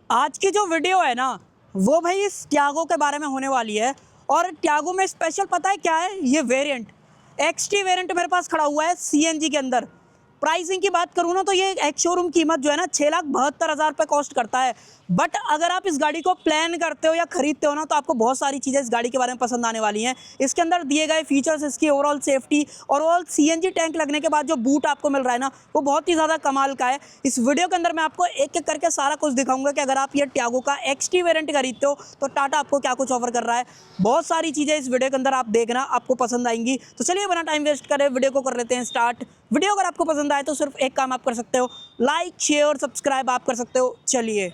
आज की जो वीडियो है ना वो भाई इस ट्यागो के बारे में होने वाली है। और ट्यागो में स्पेशल पता है क्या है, ये वेरिएंट एक्सटी वेरिएंट मेरे पास खड़ा हुआ है सीएनजी के अंदर। प्राइसिंग की बात करूँ ना तो ये एक शोरूम कीमत जो है ना 6,72,000 रुपये कॉस्ट करता है। बट अगर आप इस गाड़ी को प्लान करते हो या खरीदते हो ना तो आपको बहुत सारी चीज़ें इस गाड़ी के बारे में पसंद आने वाली हैं। इसके अंदर दिए गए फीचर्स, इसकी ओवरऑल सेफ्टी और ओवरऑल सीएनजी टैंक लगने के बाद जो बूट आपको मिल रहा है ना वो बहुत ही ज़्यादा कमाल का है। इस वीडियो के अंदर मैं आपको एक एक करके सारा कुछ दिखाऊंगा कि अगर आप ये ट्यागो का एक्सटी वेरिएंट खरीदते हो तो टाटा आपको क्या कुछ ऑफर कर रहा है। बहुत सारी चीज़ें इस वीडियो के अंदर आप देखना, आपको पसंद आएंगी। तो चलिए बिना टाइम वेस्ट करें वीडियो को कर लेते हैं स्टार्ट। वीडियो अगर आपको पसंद आए तो सिर्फ एक काम आप कर सकते हो, लाइक शेयर सब्सक्राइब आप कर सकते हो। चलिए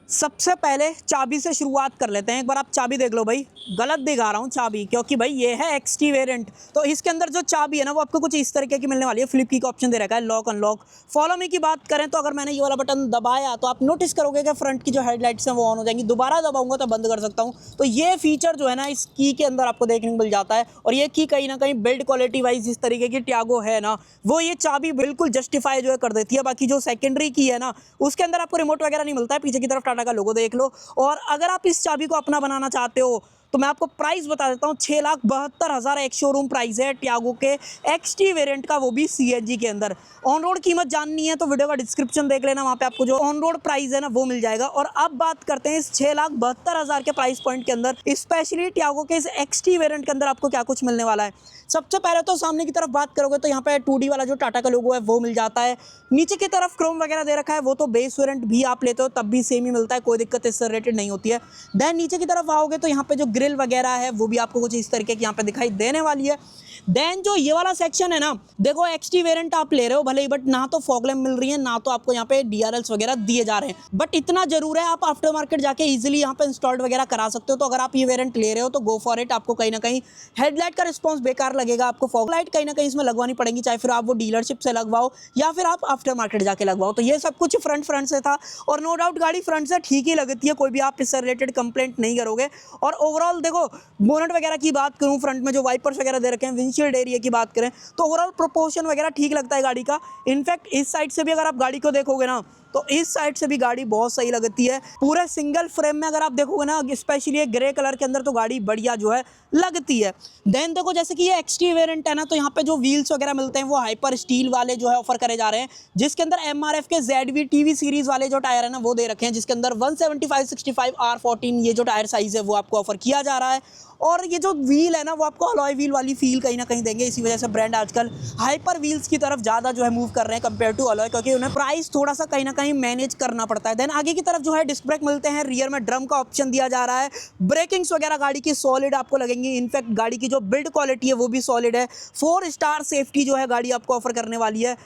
सबसे पहले चाबी से शुरुआत कर लेते हैं। एक बार आप चाबी देख लो भाई, गलत दिखा रहा हूँ चाबी क्योंकि भाई ये है एक्सटी वेरिएंट। तो इसके अंदर जो चाबी है ना वो आपको कुछ इस तरीके की मिलने वाली है। फ्लिप की का ऑप्शन दे रखा है, लॉक अनलॉक। फॉलो मी की बात करें तो अगर मैंने ये वाला बटन दबाया तो आप नोटिस करोगे कि फ्रंट की जो हेडलाइट्स हैं वो ऑन हो जाएंगी। दोबारा दबाऊंगा तो बंद कर सकता हूँ। तो ये फीचर जो है ना इस की के अंदर आपको देखने को मिल जाता है। और ये की कहीं ना कहीं बिल्ड क्वालिटी वाइज जिस तरीके की ट्यागो है ना वो ये चाबी बिल्कुल जस्टिफाई जो है कर देती है। बाकी जो सेकेंडरी की है ना उसके अंदर आपको रिमोट वगैरह नहीं मिलता है। पीछे की तरफ टाटा का लोगो देख लो। और अगर आप इस चाबी को अपना बनाना चाहते हो तो मैं आपको प्राइस बता देता हूँ। 6,72,000 एक शोरूम प्राइस है ट्यागो के एक्सटी वेरिएंट का, वो भी सीएनजी के अंदर। ऑन रोड कीमत जाननी है तो वीडियो का डिस्क्रिप्शन देख लेना, वहाँ पे आपको जो ऑन रोड प्राइस है ना वो मिल जाएगा। और अब बात करते हैं इस 6,72,000 के प्राइस पॉइंट के अंदर स्पेशली ट्यागो के इस एक्सटी वेरिएंट के अंदर आपको क्या कुछ मिलने वाला है। सबसे पहले तो सामने की तरफ बात करोगे तो यहाँ पे 2D वाला जो टाटा का लोगो है वो मिल जाता है। नीचे की तरफ क्रोम वगैरह दे रखा है, वो तो बेस वेरिएंट भी आप लेते हो तब भी सेम ही मिलता है, कोई दिक्कत इससे रिलेटेड नहीं होती है। देन नीचे की तरफ आओगे तो यहाँ पे जो ग्रिल वगैरह है वो भी आपको कुछ इस तरीके की यहाँ पे दिखाई देने वाली है। देन जो ये वाला सेक्शन है ना, देखो एक्सटी वेरिएंट आप ले रहे हो भले ही, बट ना तो फॉग लैम्प मिल रही है ना तो आपको यहाँ पे डीआरएल्स वगैरह दिए जा रहे हैं। बट इतना जरूर है आप आफ्टर मार्केट जाके इजीली यहाँ पे इंस्टॉल्ड वगैरह करा सकते हो। तो अगर आप ये वेरिएंट ले रहे हो तो गो फॉर इट। आपको कहीं ना कहीं हेडलाइट का रिस्पॉन्स बेकार लगेगा, आपको फॉग लाइट कहीं ना कहीं इसमें लगवानी पड़ेगी, चाहे फिर आप वो डीलरशिप से लगवाओ या फिर आप आफ्टर मार्केट जाके लगवाओ। तो ये सब कुछ फ्रंट से था और नो डाउट गाड़ी फ्रंट से ठीक ही लगती है, कोई भी आप इससे रिलेटेड कंप्लेंट नहीं करोगे। और ओवरऑल देखो बोनट वगैरह की बात करूँ, फ्रंट में जो वाइपर्स वगैरह दे रखे हैं, विंडशील्ड एरिया की बात करें तो ओवरऑल प्रोपोर्शन वगैरह ठीक लगता है गाड़ी का। इनफैक्ट इस साइड से भी अगर आप गाड़ी को देखोगे ना तो इस साइड से भी गाड़ी बहुत सही लगती है। पूरे सिंगल फ्रेम में अगर आप देखोगे ना स्पेशली ग्रे कलर के अंदर तो गाड़ी बढ़िया जो है लगती है। देन देखो जैसे कि ये एक्सटी वेरिएंट है ना तो यहाँ पे जो व्हील्स वगैरह मिलते हैं वो हाइपर स्टील वाले जो है ऑफर करे जा रहे हैं, जिसके अंदर एमआरएफ के ZV TV सीरीज वाले जो टायर है ना वो दे रखे हैं, जिसके अंदर 175/65 R14 ये जो टायर साइज है वो आपको ऑफर किया जा रहा है। और ये जो व्हील है ना वो आपको अलॉय व्हील वाली फील कहीं ना कहीं देंगे। इसी वजह से ब्रांड आजकल हाइपर व्हील्स की तरफ ज़्यादा जो है मूव कर रहे हैं कंपेयर टू अलॉय, क्योंकि उन्हें प्राइस थोड़ा सा कहीं ना कहीं मैनेज करना पड़ता है। देन आगे की तरफ जो है डिस्क ब्रेक मिलते हैं, रियर में ड्रम का ऑप्शन दिया जा रहा है। ब्रेकिंग्स वगैरह गाड़ी की सॉलिड आपको लगेंगी। इनफैक्ट गाड़ी की जो बिल्ड क्वालिटी है वो भी सॉलिड है। 4 स्टार सेफ्टी जो है गाड़ी आपको ऑफर करने वाली है।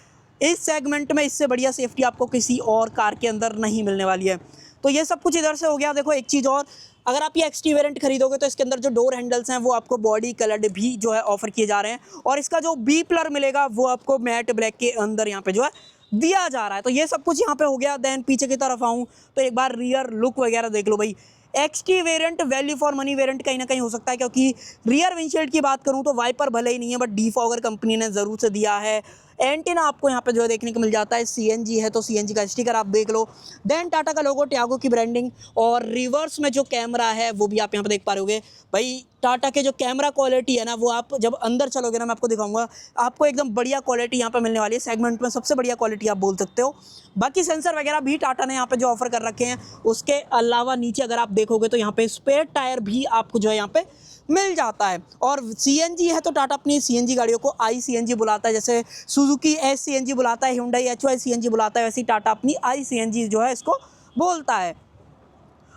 इस सेगमेंट में इससे बढ़िया सेफ्टी आपको किसी और कार के अंदर नहीं मिलने वाली है। तो ये सब कुछ इधर से हो गया। देखो एक चीज़ और, अगर आप ये एक्सटी वेरिएंट खरीदोगे तो इसके अंदर जो डोर हैंडल्स हैं वो आपको बॉडी कलर्ड भी जो है ऑफर किए जा रहे हैं। और इसका जो बी पिलर मिलेगा वो आपको मैट ब्लैक के अंदर यहाँ पे जो है दिया जा रहा है। तो ये सब कुछ यहाँ पे हो गया। देन पीछे की तरफ आऊँ तो एक बार रियर लुक वगैरह देख लो भाई। XT variant value for money variant कहीं ना कहीं हो सकता है, क्योंकि रियर विंडशील्ड की बात करूँ तो वाइपर भले ही नहीं है बट डीफॉगर कंपनी ने ज़रूर से दिया है। एंटीना आपको यहाँ पे जो है देखने को मिल जाता है, सीएनजी है तो सीएनजी का स्टिकर आप देख लो। देन टाटा का लोगो, ट्यागो की ब्रांडिंग और रिवर्स में जो कैमरा है वो भी आप यहाँ पे देख पा रहे होगे भाई। टाटा के जो कैमरा क्वालिटी है ना वो आप जब अंदर चलोगे ना मैं आपको दिखाऊंगा, आपको एकदम बढ़िया क्वालिटी यहाँ पे मिलने वाली है। सेगमेंट में सबसे बढ़िया क्वालिटी आप बोल सकते हो। बाकी सेंसर वगैरह भी टाटा ने यहाँ पे जो ऑफर कर रखे हैं। उसके अलावा नीचे अगर आप देखोगे तो यहाँ पे स्पेयर टायर भी आपको जो है यहाँ पे मिल जाता है। और सीएनजी है तो टाटा अपनी सीएनजी गाड़ियों को आई सीएनजी बुलाता है, जैसे सुजुकी एस सीएनजी बुलाता है, Hyundai HY सीएनजी बुलाता है, वैसे ही टाटा अपनी आई सीएनजी जो है इसको बोलता है।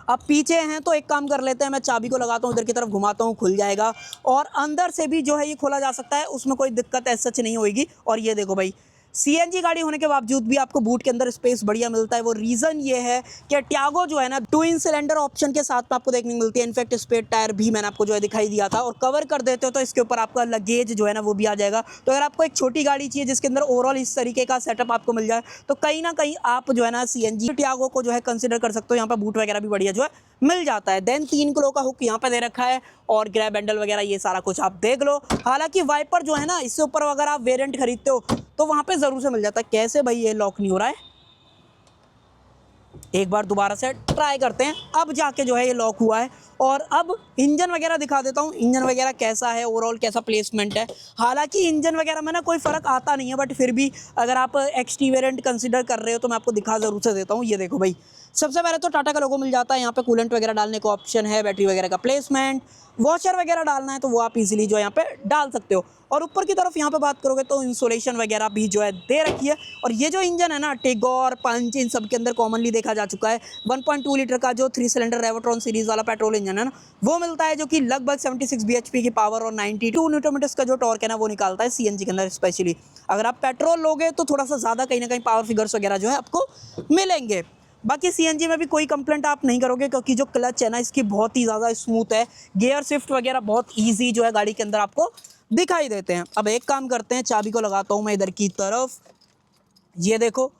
अब पीछे हैं तो एक काम कर लेते हैं, मैं चाबी को लगाता हूँ इधर की तरफ घुमाता हूँ, खुल जाएगा। और अंदर से भी जो है ये खोला जा सकता है, उसमें कोई दिक्कत ऐसा सच नहीं होगी। और ये देखो भाई सीएनजी गाड़ी होने के बावजूद भी आपको बूट के अंदर स्पेस बढ़िया मिलता है। वो रीज़न ये है कि ट्यागो जो है ना 2 सिलेंडर ऑप्शन के साथ में आपको देखने को मिलती है। इनफैक्ट स्पेयर टायर भी मैंने आपको जो है दिखाई दिया था। और कवर कर देते हो तो इसके ऊपर आपका लगेज जो है ना वो भी आ जाएगा। तो अगर आपको एक छोटी गाड़ी चाहिए जिसके अंदर ओवरऑल इस तरीके का सेटअप आपको मिल जाए तो कहीं ना कहीं आप जो है ना सीएनजी ट्यागो को जो है कंसिडर कर सकते हो। यहाँ पर बूट वगैरह भी बढ़िया जो है मिल जाता है। देन 3 किलो का हुक यहाँ पे दे रखा है और ग्रैब हैंडल वगैरह ये सारा कुछ आप देख लो। हालांकि वाइपर जो है ना इससे ऊपर अगर आप वेरिएंट खरीदते हो तो वहाँ पे ज़रूर से मिल जाता है। कैसे भाई ये लॉक नहीं हो रहा है, एक बार दोबारा से ट्राई करते हैं, अब जाके जो है ये लॉक हुआ है। और अब इंजन वगैरह दिखा देता हूँ, इंजन वगैरह कैसा है, ओवरऑल कैसा प्लेसमेंट है। हालांकि इंजन वगैरह में ना कोई फ़र्क आता नहीं है, बट फिर भी अगर आप एक्सटी वेरिएंट कंसिडर कर रहे हो तो मैं आपको दिखा ज़रूर से देता हूँ। ये देखो भाई, सबसे पहले तो टाटा का लोगो मिल जाता है, यहाँ पे कूलेंट वगैरह डालने का ऑप्शन है, बैटरी वगैरह का प्लेसमेंट, वॉशर वगैरह डालना है तो वो आप इजीली जो है यहाँ पे डाल सकते हो। और ऊपर की तरफ यहाँ पे बात करोगे तो इंसुलेशन वगैरह भी जो है दे रखी है। और ये जो इंजन है ना, टिगोर, पंच, इन सब के अंदर कॉमनली देखा जा चुका है 1.2 लीटर का जो 3 सिलेंडर रेवोट्रॉन सीरीज वाला पेट्रोल इंजन है ना, वो मिलता है, जो कि लगभग 76 bhp की पावर और 92 न्यूटन मीटर्स का जो टॉर्क है ना वो निकालता है सीएनजी के अंदर। स्पेशली अगर आप पेट्रोल लोगे तो थोड़ा सा ज़्यादा कहीं ना कहीं पावर फिगर्स वगैरह जो है आपको मिलेंगे। बाकी सीएनजी में भी कोई कंप्लेंट आप नहीं करोगे, क्योंकि जो क्लच है ना इसकी बहुत ही ज़्यादा स्मूथ है, गियर शिफ्ट वगैरह बहुत ईजी जो है गाड़ी के अंदर आपको दिखाई देते हैं। अब एक काम करते हैं, चाबी को लगाता हूँ मैं इधर की तरफ, ये देखो,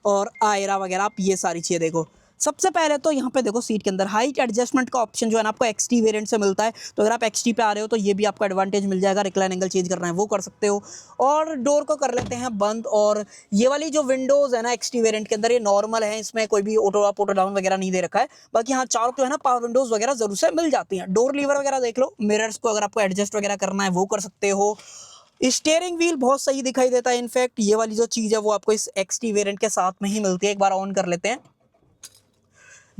और आयरा वगैरह आप ये सारी चीज़ें देखो। सबसे पहले तो यहाँ पे देखो सीट के अंदर हाइट एडजस्टमेंट का ऑप्शन जो है ना आपको एक्सटी वेरिएंट से मिलता है, तो अगर आप एक्सटी पे आ रहे हो तो ये भी आपको एडवांटेज मिल जाएगा। रिक्लाइन एंगल चेंज करना है वो कर सकते हो। और डोर को कर लेते हैं बंद। और ये वाली जो विंडोज़ है ना एक्सटी वेरिएंट के अंदर, ये नॉर्मल है, इसमें कोई भी ऑटो अप ऑटो डाउन वगैरह नहीं दे रखा है। बाकी हाँ, चारों जो है ना पावर विंडोज़ वगैरह जरूर से मिल जाती हैं। डोर लीवर वगैरह देख लो, मिरर्स को अगर आपको एडजस्ट वगैरह करना है वो कर सकते हो। स्टीयरिंग व्हील बहुत सही दिखाई देता है। इनफैक्ट ये वाली जो चीज़ है वो आपको इस एक्सटी वेरिएंट के साथ में ही मिलती है। एक बार ऑन कर लेते हैं,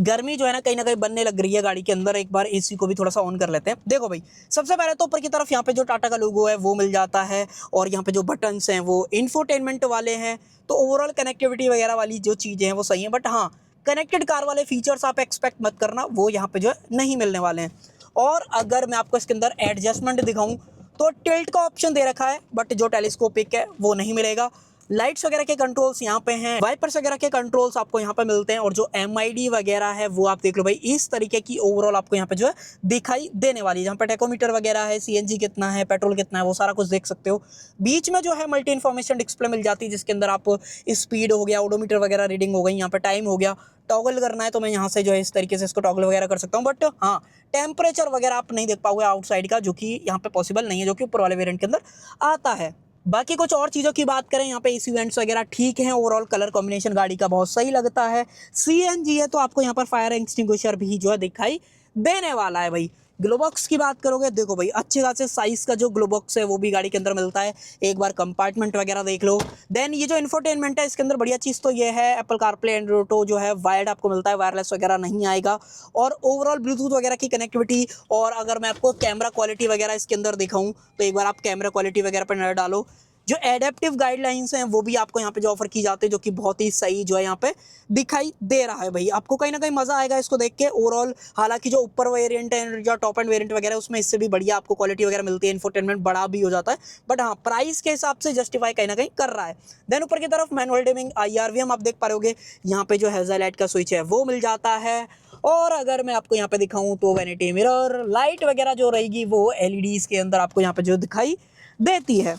गर्मी जो है ना कहीं बनने लग रही है गाड़ी के अंदर। एक बार एसी को भी थोड़ा सा ऑन कर लेते हैं। देखो भाई, सबसे पहले तो ऊपर की तरफ यहाँ पे जो टाटा का लोगो है वो मिल जाता है, और यहाँ पे जो बटन्स हैं वो इंफोटेनमेंट वाले हैं। तो ओवरऑल कनेक्टिविटी वगैरह वाली जो चीज़ें हैं वो सही हैं, बट हाँ, कनेक्टेड कार वाले फीचर्स आप एक्सपेक्ट मत करना, वो यहाँ पे जो है नहीं मिलने वाले हैं। और अगर मैं आपको इसके अंदर एडजस्टमेंट दिखाऊं तो टिल्ट का ऑप्शन दे रखा है, बट जो टेलीस्कोपिक है वो नहीं मिलेगा। लाइट्स वगैरह के कंट्रोल्स यहाँ पे हैं, वाइपर्स वगैरह के कंट्रोल्स आपको यहाँ पे मिलते हैं, और जो एमआईडी वगैरह है वो आप देख लो भाई, इस तरीके की ओवरऑल आपको यहाँ पे जो है दिखाई देने वाली है। जहाँ पे टेकोमीटर वगैरह है, सीएनजी कितना है, पेट्रोल कितना है, वो सारा कुछ देख सकते हो। बीच में जो है मल्टी इन्फॉर्मेशन डिस्प्ले मिल जाती है, जिसके अंदर आप स्पीड हो गया, ओडोमीटर वगैरह रीडिंग हो गई, यहाँ पे टाइम हो गया। टॉगल करना है तो मैं यहाँ से जो है इस तरीके से इसको टॉगल वगैरह कर सकता हूँ। बट हाँ, टेम्परेचर वगैरह आप नहीं देख पाओगे आउटसाइड का, जो कि यहाँ पे पॉसिबल नहीं है, जो कि ऊपर वाले वेरिएंट के अंदर आता है। बाकी कुछ और चीज़ों की बात करें, यहाँ पे एसी वेंट्स वगैरह ठीक हैं। ओवरऑल कलर कॉम्बिनेशन गाड़ी का बहुत सही लगता है। सीएनजी है तो आपको यहाँ पर फायर एक्सटिंग्विशर भी जो है दिखाई देने वाला है भाई। ग्लोबॉक्स की बात करोगे, देखो भाई अच्छे खासे साइज का जो ग्लोबॉक्स है वो भी गाड़ी के अंदर मिलता है। एक बार कंपार्टमेंट वगैरह देख लो। देन ये जो इन्फोटेनमेंट है इसके अंदर बढ़िया चीज़ तो ये है, एप्पल कारप्ले एंड्रॉइड ऑटो जो है वायर्ड आपको मिलता है, वायरलेस वगैरह नहीं आएगा। और ओवरऑल ब्लूटूथ वगैरह की कनेक्टिविटी। और अगर मैं आपको कैमरा क्वालिटी वगैरह इसके अंदर दिखाऊँ तो एक बार आप कैमरा क्वालिटी वगैरह पर नजर डालो। जो एडेप्टिव गाइडलाइंस हैं वो भी आपको यहाँ पे जो ऑफर की जाती है, जो कि बहुत ही सही जो है यहाँ पे दिखाई दे रहा है भाई। आपको कहीं ना कहीं मज़ा आएगा इसको देख के। ओवरऑल हालांकि जो ऊपर वेरिएंट है या टॉप एंड वेरिएंट वगैरह उसमें इससे भी बढ़िया आपको क्वालिटी वगैरह मिलती है, इंफोटेनमेंट बड़ा भी हो जाता है, बट हाँ प्राइस के हिसाब से जस्टिफाई कहीं ना कहीं कर रहा है। देन ऊपर की तरफ मैनुअल डिमिंग IRVM आप देख पा रहे यहाँ पे जो हेज़ल लाइट का स्विच है वो मिल जाता है। और अगर मैं आपको यहाँ पे दिखाऊँ तो वैनिटी मिरर लाइट वगैरह जो रहेगी वो LEDs के अंदर आपको यहाँ पे जो दिखाई देती है।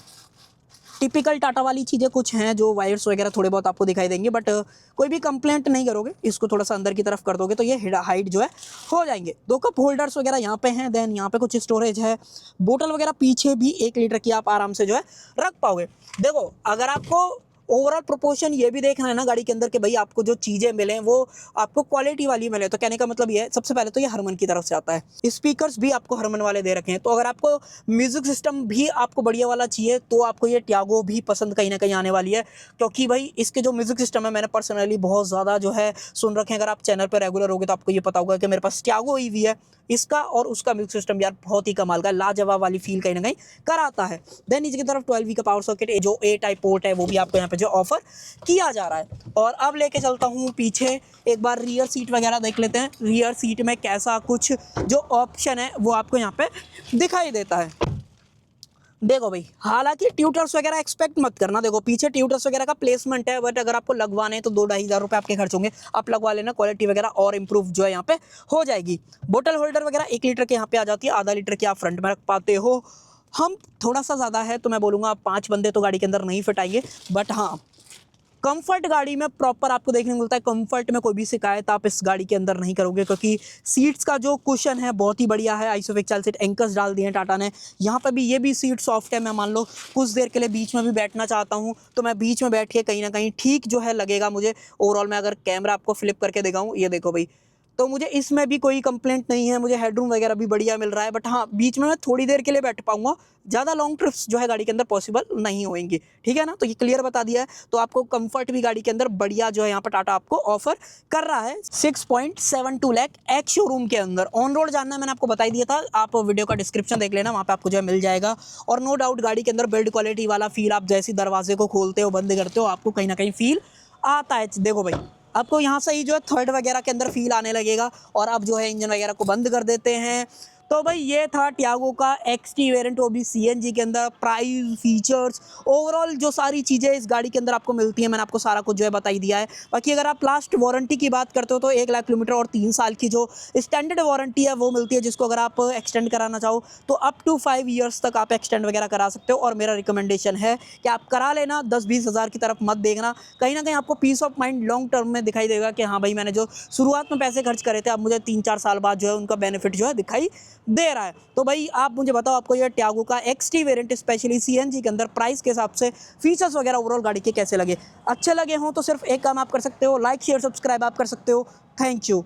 टिपिकल टाटा वाली चीज़ें कुछ हैं, जो वायर्स वगैरह थोड़े बहुत आपको दिखाई देंगे, बट कोई भी कंप्लेंट नहीं करोगे। इसको थोड़ा सा अंदर की तरफ कर दोगे तो ये हाइट जो है हो जाएंगे। 2 कप होल्डर्स वगैरह यहाँ पे हैं। देन यहाँ पे कुछ स्टोरेज है, बोतल वगैरह पीछे भी 1 लीटर की आप आराम से जो है रख पाओगे। देखो, अगर आपको ओवरऑल प्रोपोर्शन ये भी देखना है ना गाड़ी के अंदर कि भाई आपको जो चीज़ें मिले वो आपको क्वालिटी वाली मिले, तो कहने का मतलब ये है, सबसे पहले तो ये हरमन की तरफ से आता है। स्पीकर्स भी आपको हरमन वाले दे रखे हैं। तो अगर आपको म्यूजिक सिस्टम भी आपको बढ़िया वाला चाहिए तो आपको ये टियागो भी पसंद कहीं ना कहीं आने वाली है, क्योंकि भाई इसके जो म्यूजिक सिस्टम है मैंने पर्सनली बहुत ज़्यादा जो है सुन रखे हैं। अगर आप चैनल पर रेगुलर होगे तो आपको ये पता होगा कि मेरे पास टियागो ईवी है, इसका और उसका म्यूजिक सिस्टम यार बहुत ही कमाल का, लाजवाब वाली फील कहीं ना कहीं कराता है। देन नीचे की तरफ 12V का पावर सॉकेट, जो A टाइप पोर्ट है वो भी आपको यहाँ पे जो ऑफर किया जा रहा है। और अब लेके चलता हूँ पीछे, एक बार रियर सीट वगैरह देख लेते हैं। रियर सीट में कैसा कुछ जो ऑप्शन है वो आपको यहाँ पे दिखाई देता है। देखो भाई, हालांकि ट्यूटर्स वगैरह एक्सपेक्ट मत करना। देखो पीछे ट्यूटर्स वगैरह का प्लेसमेंट है, बट अगर आपको लगवाने हैं तो 2-2.5 हज़ार रुपये आपके खर्च होंगे। आप लगवा लेना, क्वालिटी वगैरह और इंप्रूव जो है यहाँ पे हो जाएगी। बोतल होल्डर वगैरह 1 लीटर के यहाँ पे आ जाती है, आधा लीटर की आप फ्रंट में रख पाते हो। हम थोड़ा सा ज़्यादा है तो मैं बोलूँगा 5 बंदे तो गाड़ी के अंदर नहीं फिट आएंगे, बट हाँ कंफर्ट गाड़ी में प्रॉपर आपको देखने को मिलता है। कंफर्ट में कोई भी शिकायत आप इस गाड़ी के अंदर नहीं करोगे, क्योंकि सीट्स का जो कुशन है बहुत ही बढ़िया है। आइसोफिक चाइल्ड सीट एंकर्स डाल दिए हैं टाटा ने। यहाँ पर भी ये भी सीट सॉफ्ट है। मैं मान लो कुछ देर के लिए बीच में भी बैठना चाहता हूँ तो मैं बीच में बैठ के कहीं ना कहीं ठीक जो है लगेगा मुझे। ओवरऑल मैं अगर कैमरा आपको फ्लिप करके दिखाऊँ, ये देखो भाई, तो मुझे इसमें भी कोई कंप्लेंट नहीं है। मुझे हेडरूम वगैरह भी बढ़िया मिल रहा है। बट हाँ, बीच में मैं थोड़ी देर के लिए बैठ पाऊंगा, ज़्यादा लॉन्ग ट्रिप्स जो है गाड़ी के अंदर पॉसिबल नहीं होंगी। ठीक है ना, तो ये क्लियर बता दिया है। तो आपको कंफर्ट भी गाड़ी के अंदर बढ़िया जो है यहाँ पर टाटा आपको ऑफर कर रहा है 6.72 लाख एक्स शोरूम के अंदर। ऑन रोड जानना है मैंने आपको बता ही दिया था, आप वीडियो का डिस्क्रिप्शन देख लेना, वहाँ पे आपको जो है मिल जाएगा। और नो डाउट गाड़ी के अंदर बिल्ड क्वालिटी वाला फील, आप जैसे दरवाजे को खोलते हो बंद करते हो आपको कहीं ना कहीं फील आता है। देखो भाई, आपको यहाँ से ही जो है थर्ड वगैरह के अंदर फील आने लगेगा। और अब जो है इंजन वगैरह को बंद कर देते हैं। तो भाई ये था टियागो का एक्सटी वेरिएंट, वो भी सीएनजी के अंदर। प्राइस, फीचर्स, ओवरऑल जो सारी चीज़ें इस गाड़ी के अंदर आपको मिलती हैं, मैंने आपको सारा कुछ जो है बता ही दिया है। बाकी अगर आप लास्ट वारंटी की बात करते हो तो 1 लाख किलोमीटर और 3 साल की जो स्टैंडर्ड वारंटी है वो मिलती है, जिसको अगर आप एक्सटेंड कराना चाहो तो अप टू 5 ईयर्स तक आप एक्सटेंड वगैरह करा सकते हो। और मेरा रिकमेंडेशन है कि आप करा लेना, 10-20 हज़ार की तरफ मत देखना। कहीं ना कहीं आपको peace of mind long term में दिखाई देगा कि हाँ भाई, मैंने जो शुरुआत में पैसे खर्च करे थे अब मुझे 3-4 साल बाद जो है उनका बेनिफिट जो है दिखाई दे रहा है। तो भाई आप मुझे बताओ, आपको ये टियागो का एक्सटी वेरिएंट स्पेशली सीएनजी के अंदर प्राइस के हिसाब से फीचर्स वगैरह ओवरऑल गाड़ी के कैसे लगे? अच्छे लगे हों तो सिर्फ एक काम आप कर सकते हो, लाइक शेयर सब्सक्राइब आप कर सकते हो। Thank you.